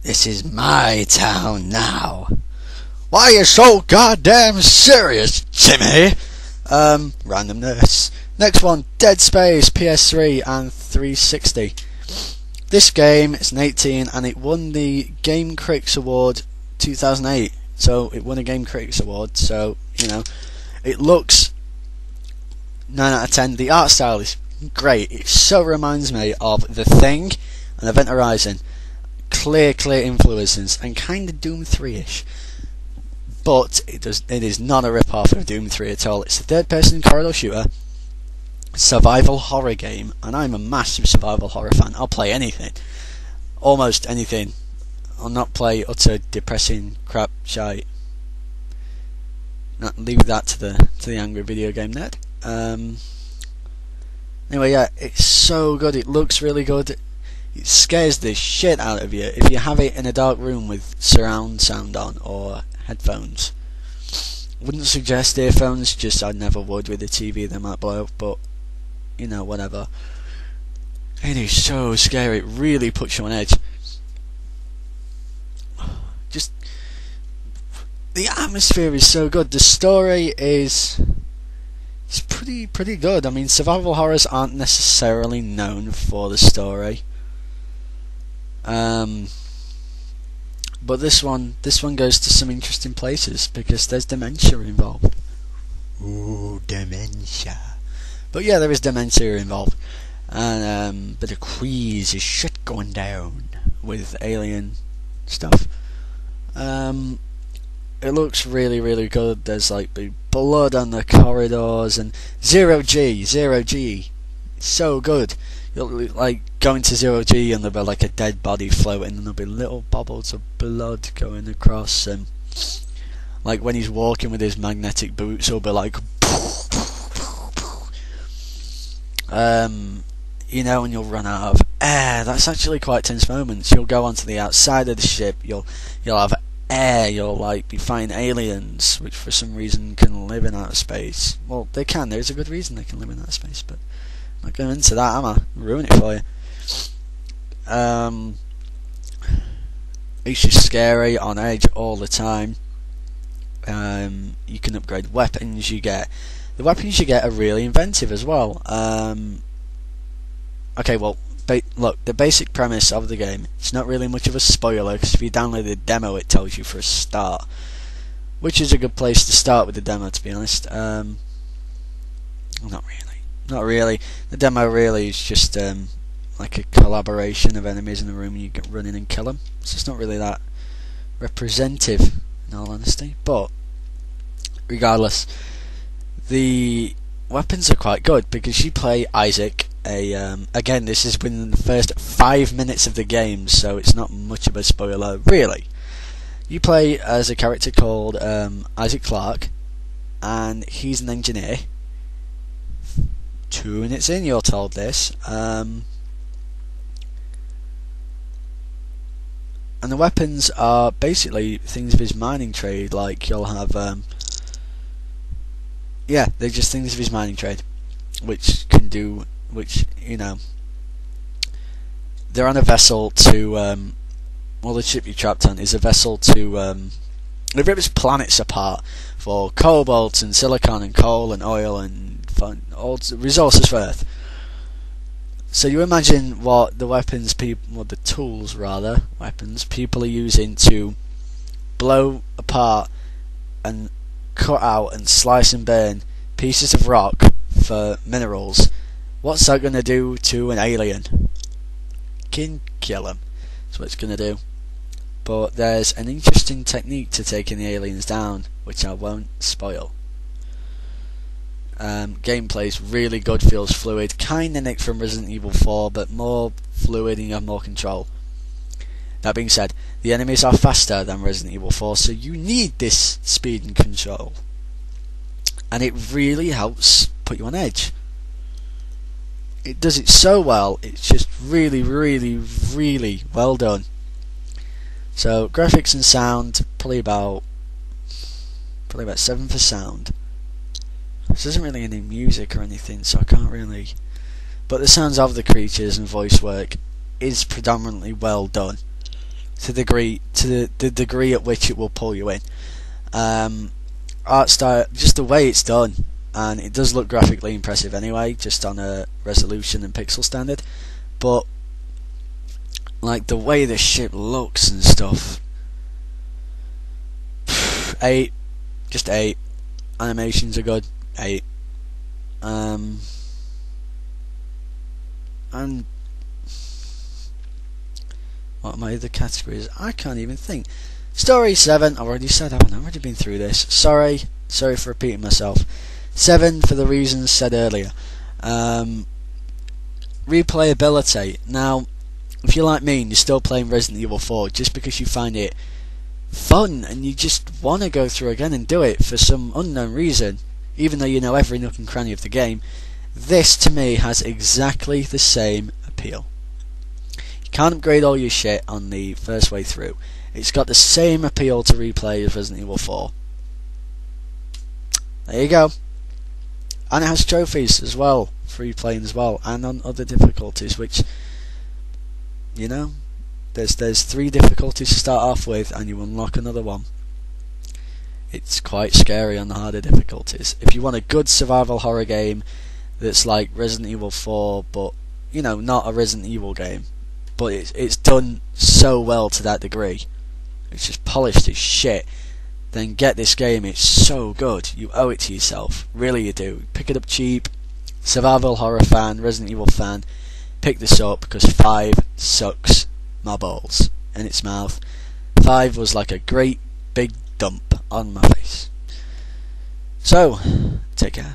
This is my town now. Why are you so goddamn serious, Jimmy? Randomness. Next one, Dead Space, PS3 and 360. This game is an 18 and it won the Game Critics Award 2008. So it won a Game Critics Award, so, you know, it looks 9 out of 10. The art style is great. It so reminds me of The Thing and Event Horizon. Clear influences and kind of Doom 3ish, but it is not a rip-off of Doom 3 at all. It's a third-person corridor shooter, survival horror game, and I'm a massive survival horror fan. I'll play anything, almost anything. I'll not play utter depressing crap shite. Leave that to the angry video game nerd. Anyway, yeah, it's so good. It looks really good. It scares the shit out of you if you have it in a dark room with surround sound on or headphones. Wouldn't suggest earphones, just I never would with the TV, they might blow up, but you know, whatever. It is so scary, it really puts you on edge. Just the atmosphere is so good. The story is pretty good. I mean, survival horrors aren't necessarily known for the story. But this one goes to some interesting places because there's dementia involved. Ooh, dementia. But yeah, there is dementia involved, and bit of crazy shit going down with alien stuff. It looks really good. There's like big blood on the corridors and zero G. It's so good. You'll like going to 0G and there'll be like a dead body floating and there'll be little bubbles of blood going across, and like when he's walking with his magnetic boots he'll be like you know, and you'll run out of air. That's actually quite tense moments. You'll go onto the outside of the ship, you'll have air, you'll like be fighting aliens which for some reason can live in outer space. Well, they can, there's a good reason they can live in outer space, but I'm not going into that, am I? Ruin it for you. It's just scary, on edge all the time. You can upgrade weapons you get. The weapons you get are really inventive as well. Okay, well, look, the basic premise of the game, it's not really much of a spoiler, because if you download the demo it tells you for a start, which is a good place to start with the demo, to be honest. Not really. The demo really is just like a collaboration of enemies in a room and you get run in and kill them. So it's not really that representative, in all honesty. But regardless, the weapons are quite good because you play Isaac. Again, this is within the first 5 minutes of the game, so it's not much of a spoiler, really. You play as a character called Isaac Clarke, and he's an engineer. 2 minutes in, you're told this. And the weapons are basically things of his mining trade, like you'll have yeah, they're just things of his mining trade, which you know, they're on a vessel to well, the ship you're trapped on is a vessel to it rips planets apart for cobalt and silicon and coal and oil and all resources for Earth. So you imagine what the weapons people are using to blow apart and cut out and slice and burn pieces of rock for minerals. What's that going to do to an alien? Can kill him. That's what it's going to do. But there's an interesting technique to taking the aliens down, which I won't spoil. Gameplay's really good, feels fluid, kinda nicked from Resident Evil 4, but more fluid and you have more control. That being said, the enemies are faster than Resident Evil 4, so you need this speed and control. And it really helps put you on edge. It does it so well, it's just really well done. So, graphics and sound, probably about 7 for sound. There isn't really any music or anything, so I can't really. But the sounds of the creatures and voice work is predominantly well done. to the degree at which it will pull you in. Art style, just the way it's done, and it does look graphically impressive anyway, just on a resolution and pixel standard, but like the way the ship looks and stuff, 8, just 8. Animations are good, 8. And what are my other categories? I can't even think. Story 7. I've already said that one. I've already been through this. Sorry for repeating myself. 7 for the reasons said earlier. Replayability. Now, if you're like me and you're still playing Resident Evil 4 just because you find it fun and you just want to go through again and do it for some unknown reason, even though you know every nook and cranny of the game, this to me has exactly the same appeal. You can't upgrade all your shit on the first way through. It's got the same appeal to replay as Resident Evil 4. There you go. And it has trophies as well, free playing as well, and on other difficulties, which, you know, there's 3 difficulties to start off with, and you unlock another one. It's quite scary on the harder difficulties. If you want a good survival horror game that's like Resident Evil 4, but, you know, not a Resident Evil game, but it's done so well to that degree, it's just polished as shit, then get this game. It's so good. You owe it to yourself. Really you do. Pick it up cheap. Survival horror fan, Resident Evil fan, pick this up because 5 sucks my balls in its mouth. 5 was like a great big dump on my face. So, take care.